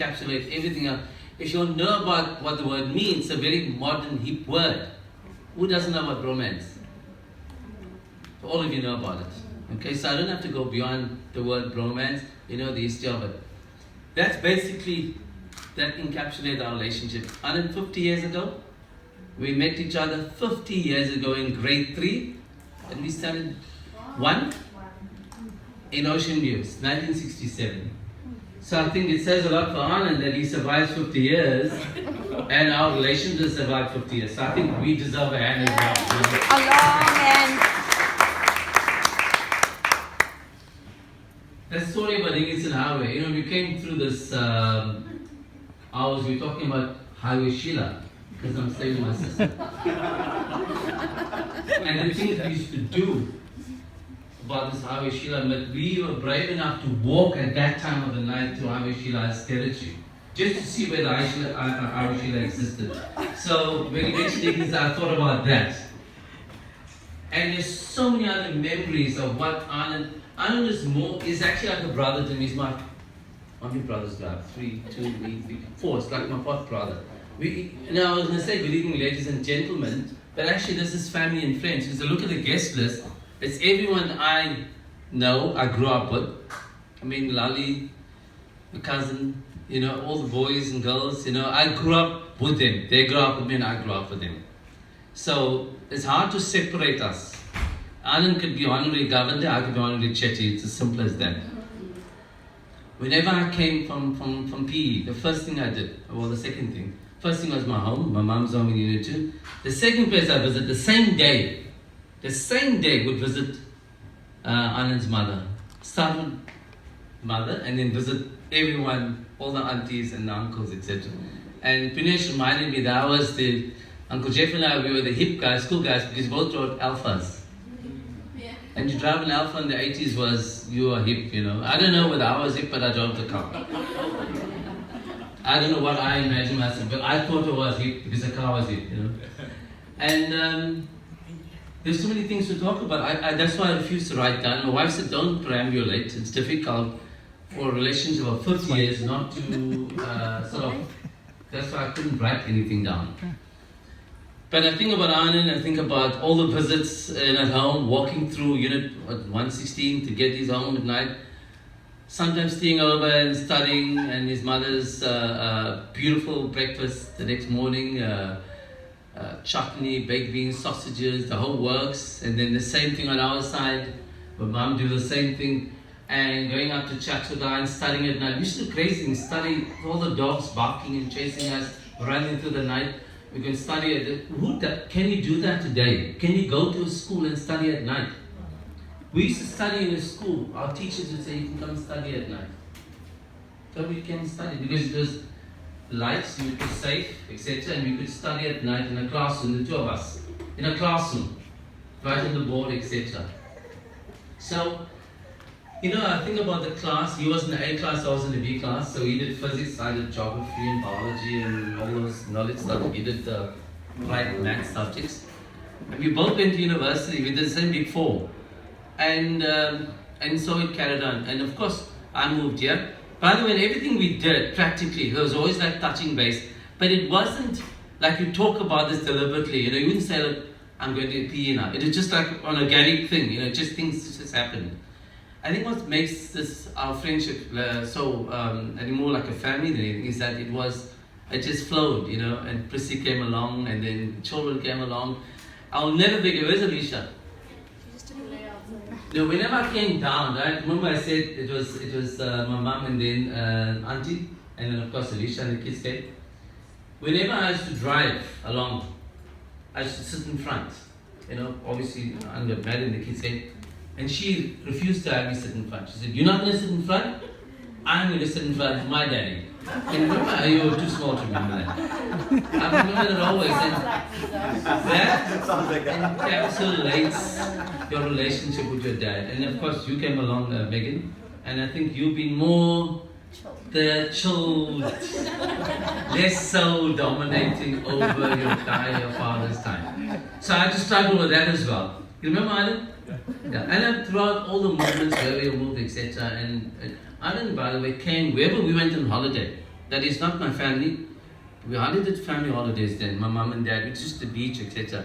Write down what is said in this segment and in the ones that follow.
encapsulate everything else. If you know about what the word means, it's a very modern, hip word. Who doesn't know about bromance? All of you know about it. Okay, so I don't have to go beyond the word bromance. You know the history of it. That's basically, that encapsulates our relationship. 150 years ago, we met each other 50 years ago in grade 3, and we started 1 in Ocean Views, 1967. So I think it says a lot for Anand that he survives 50 years, and our relationship survived 50 years. So I think we deserve a hand as well. A long hand. That story about Ingleton Highway, we came through this hours, we were talking about Highway Sheila, because I'm staying with my sister. And the things we used to do about this Highway Sheila, but we were brave enough to walk at that time of the night to Highway Sheila's territory, just to see where the Highway Sheila existed. So when you mentioned Ingleton, I thought about that. And there's so many other memories of what Anand is actually like a brother to me. He's how many brothers do I have? 3, 2, 3, 4. It's like my 4th brother. Now I was going to say good evening, ladies and gentlemen, but actually this is family and friends. Because look at the guest list. It's everyone I know, I grew up with. I mean, Lali, my cousin, all the boys and girls, I grew up with them. They grew up with me and I grew up with them. So it's hard to separate us. Anand could be honorary governor, I could be honorary Chetty. It's as simple as that. Whenever I came from PE, the first thing I did, the second thing, first thing was my home, my mom's home in Unit 2. The second place I visited, the same day would visit Anand's mother. Start with mother and then visit everyone, all the aunties and the uncles, etc. And Pinesh reminded me that I was the, Uncle Jeff and I, we were the hip guys, school guys, because we both drove Alphas. And to drive an Alpha in the 80s was, you were hip, I don't know whether I was hip, but I drove the car. I don't know what I imagined myself, but I thought it was hip because the car was hip, And there's so many things to talk about. That's why I refused to write down. My wife said, don't perambulate. It's difficult for a relationship of 50 years not to that's why I couldn't write anything down. But I think about Anand, I think about all the visits at home, walking through Unit 116 to get his home at night, sometimes staying over and studying, and his mother's beautiful breakfast the next morning, chutney, baked beans, sausages, the whole works, and then the same thing on our side, my mom do the same thing, and going up to Chachuda and studying at night. We used to do crazy things, study all the dogs barking and chasing us, running through the night. We can study at it. Can you do that today? Can you go to a school and study at night? We used to study in a school. Our teachers would say, you can come study at night. So we can study because there's lights, you could safe, etc. And we could study at night in a classroom, the two of us, in a classroom, right on the board, etc. So, I think about the class. He was in the A class, I was in the B class. So he did physics, I did geography and biology and all those knowledge stuff. He did the applied math subjects. And we both went to university. We did the same Big 4. And so it carried on. And of course, I moved here. By the way, everything we did, practically, there was always like touching base. But it wasn't like you talk about this deliberately. You wouldn't say, look, I'm going to PE now. It was just like an organic thing. Just things just happened. I think what makes our friendship and more like a family than anything is that it just flowed, and Prissy came along and then children came along. I'll never forget, where's Alisha? Whenever I came down, right, remember I said it was my mum and then auntie, and then of course Alisha and the kids came. Whenever I used to drive along, I used to sit in front, obviously I'm married and the kids came. And she refused to have me sit in front. She said, you're not going to sit in front? I'm going to sit in front of my daddy. And remember, you were too small to remember that. I remember that always. And that encapsulates your relationship with your dad. And of course, you came along, Megan. And I think you've been more the chilled, less so dominating over your father's time. So I had to struggle with that as well. You remember Anand? Yeah. And throughout all the movements where we moved, etc. And Anand, by the way, came wherever we went on holiday. That is not my family. We hardly did family holidays then. My mom and dad, we just the beach, etc.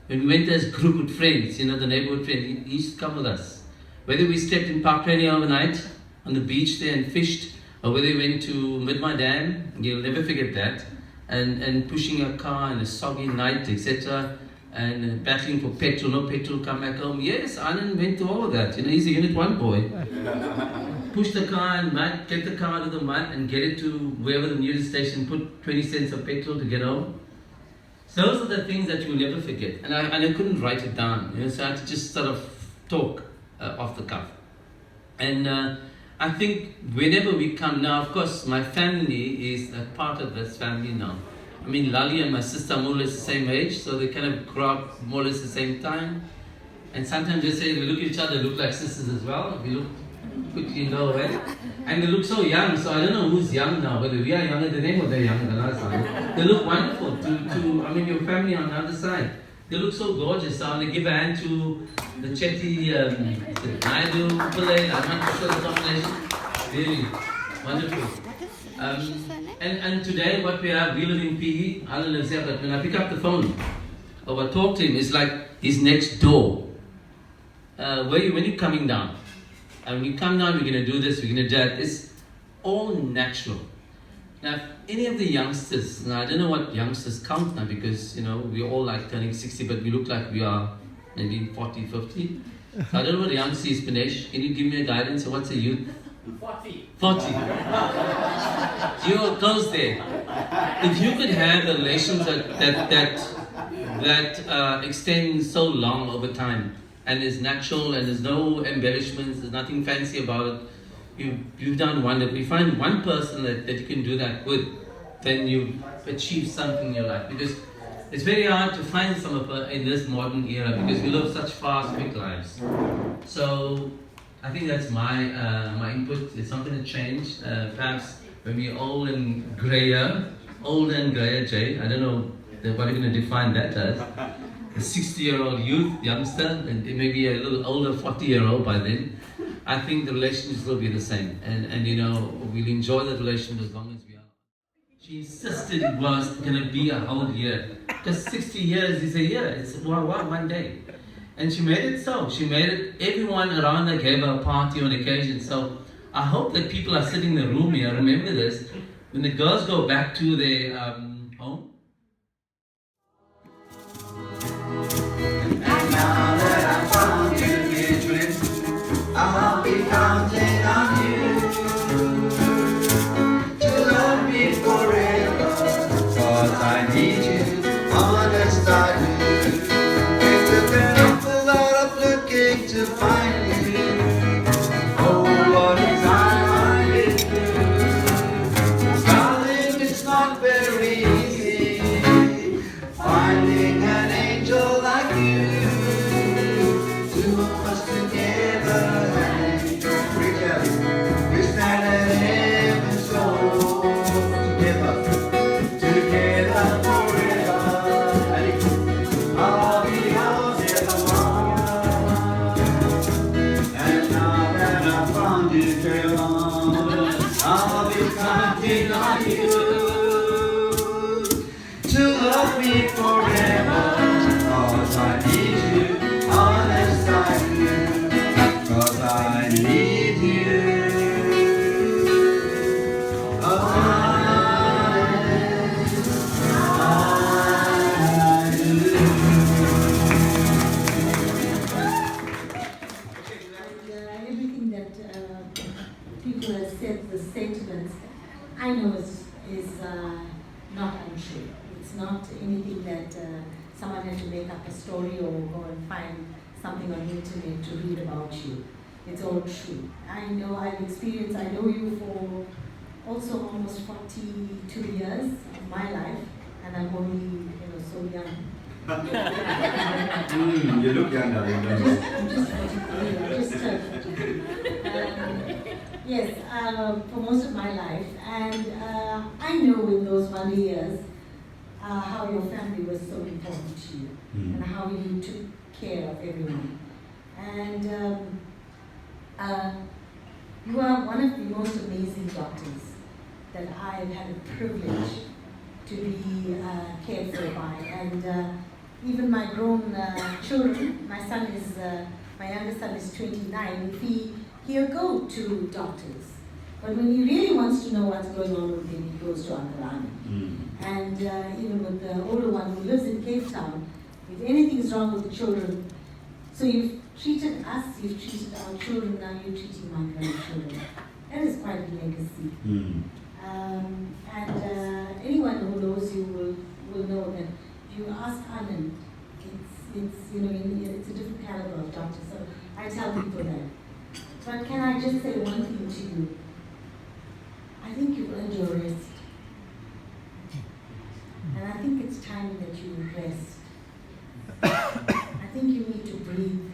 When we went as a group with friends, you know, the neighborhood friends, he used to come with us. Whether we slept in Park Rally overnight on the beach there and fished, or whether we went to Midmar Dam, you'll never forget that, and pushing a car in a soggy night, etc., and battling for petrol, no petrol, come back home. Yes, Anand went to all of that. You know, he's a Unit 1 boy. Push the car in mud, get the car out of the mud, and get it to wherever the nearest station, put 20 cents of petrol to get home. So those are the things that you will never forget. And I couldn't write it down, you know, so I had to just sort of talk off the cuff. And I think whenever we come now, of course, my family is a part of this family now. I mean, Lali and my sister are more or less the same age, so they kind of grew up more or less the same time. And sometimes they say, we look at each other, look like sisters as well. We look quickly go away. And they look so young, so I don't know who's young now, whether we are younger than them or they're younger than us. They look wonderful I mean, your family on the other side. They look so gorgeous. So they give a hand to the Chetty, Naidu, Pillai, I'm not sure the combination. Really wonderful. And today what we have, we live in PE. Alan lives here, but when I pick up the phone or I talk to him, it's like he's next door. When you coming down? And when you come down, we're going to do this, we're going to do that. It's all natural. Now, if any of the youngsters, now I don't know what youngsters count now because, you know, we're all like turning 60, but we look like we are maybe 40, 50. So I don't know what youngster is, Pinesh. Can you give me a guidance? So what's a youth? 40. 40. You're close there. If you could have a relationship that extends so long over time and is natural and there's no embellishments, there's nothing fancy about it, you've done wonderful. You find one person that you can do that with, then you've achieved something in your life. Because it's very hard to find someone in this modern era because we live such fast, quick lives. So I think that's my input. It's something to change. Perhaps when we're old and grayer, Jay, I don't know what you're going to define that as. A 60-year-old youth, youngster, and maybe a little older 40-year-old by then. I think the relationships will be the same. And you know, we'll enjoy the relationship as long as we are. She insisted it was going to be a whole year. Because 60 years is a year. It's one day. And she made it so. She made it, everyone around her gave her a party on occasion. So I hope that people are sitting in the room here, remember this, when the girls go back to their home. And now that I found you, Beatrice, I'll be counting on you to love me forever. 'Cause I need you, honest I do. It took an awful lot of looking to find you. Oh, what a time I've been through. Darling, it's not very easy finding an angel like you. Two of us together, and we stand at heaven's door. Together forever. I'll be yours evermore. And now that I found you, girl, I'll be counting on you to love me forever. 'Cause I need you, honest I do. 'Cause I need you. Everything that people have said, the sentiments, I know is not untrue. It's not anything that someone had to make up a story or go and find something on the internet to read about you. It's all true. I know I've experienced, I know you for also almost 42 years of my life, and I'm only, so young. You look young now, you know. I'm just 43, I just turned 43. Yes, for most of my life, and I know in those wonder years how your family was so important to you, and how you took care of everyone. And you are one of the most amazing doctors that I've had a privilege to be cared for by. And even my grown children, my youngest son is 29, he'll go to doctors. But when he really wants to know what's going on with him, he goes to Uncle Anand. And even with the older one who lives in Cape Town, if anything's wrong with the children, so you've treated us, you've treated our children, now you're treating my grandchildren. That is quite a legacy. And anyone who knows you will know that if you ask Anand, it's a different caliber of doctor. So I tell people that. But can I just say one thing to you? I think you've earned your rest. And I think it's time that you rest. I think you need to breathe.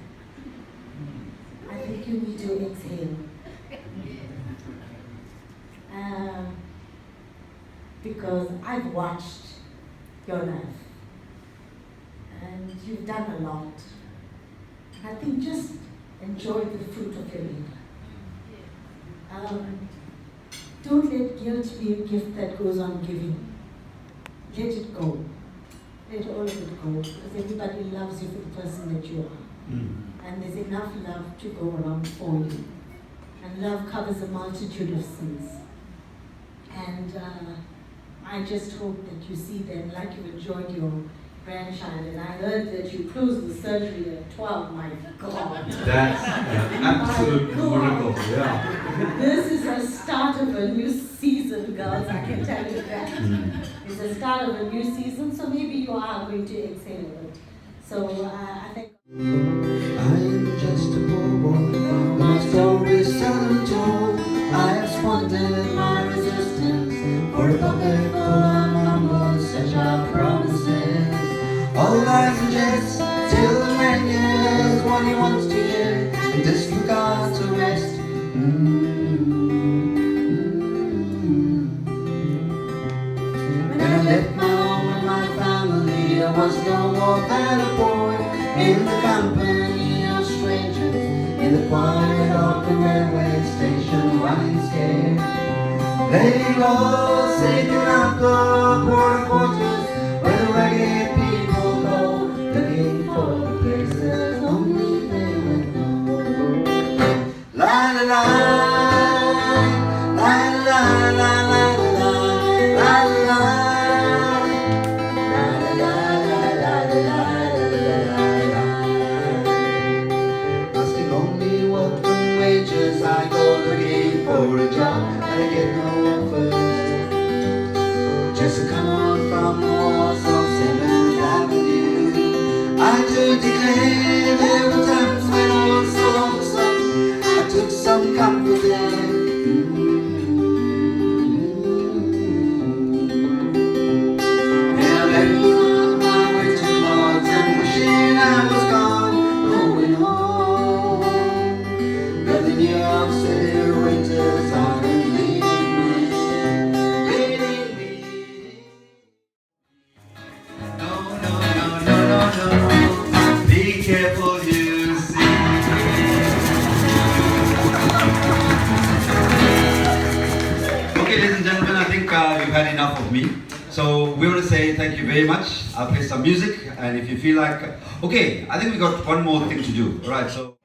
I think you need to exhale. Because I've watched your life. And you've done a lot. I think just enjoy the fruit of your labor. Don't let guilt be a gift that goes on giving. Let it go. Let all of it go. Because everybody loves you for the person that you are. And there's enough love to go around for you. And love covers a multitude of sins. And I just hope that you see them like you enjoyed your grandchild. And I heard that you closed the surgery at 12. My God. That's an absolute miracle. Yeah. This is a start of a new season, girls. I can tell you that. It's the start of a new season, so maybe you are going to exhale a bit. So I think. I am just a poor boy, but my story is seldom told. I have squandered my resistance for a pocket full of mumbles, such are promises. All lies and jests, till the man hears what he wants to hear, and disregards the rest. When I left my home and my family, I was no more than a boy in the company of strangers, in the quiet of the railway station, running scared. They lost, taken out the porter quarters, where the ragged people go, looking for the places only they would know. La la la, la la la la la la la. I go looking for a job, I get no offers. Just to come on from the walls of 7th Avenue. I do declare there were times when I was so lonesome, I took some comfort there. And I left all my winter clothes and wishing I was gone, going home. But the New York City winters aren't leaving me. No. Be careful, you see. Okay, ladies and gentlemen, I think you've had enough of me. So we want to say thank you very much. I'll play some music, and if you feel like, okay, I think we got one more thing to do. All right, so.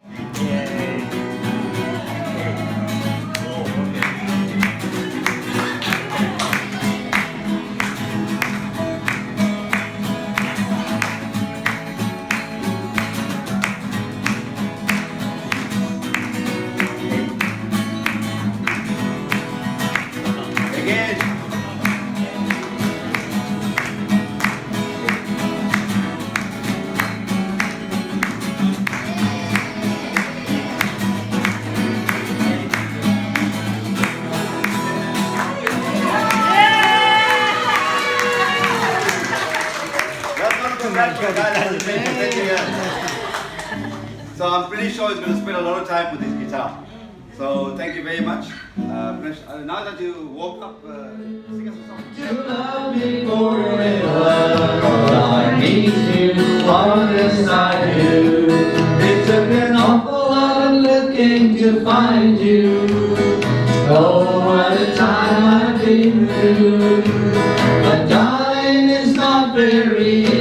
So I'm pretty sure he's going to spend a lot of time with his guitar. So thank you very much. Now that you woke up, sing us a song. You love me forever, I need you more than I do. It took an awful lot of looking to find you. Oh, what a time I've been But darling, it's not very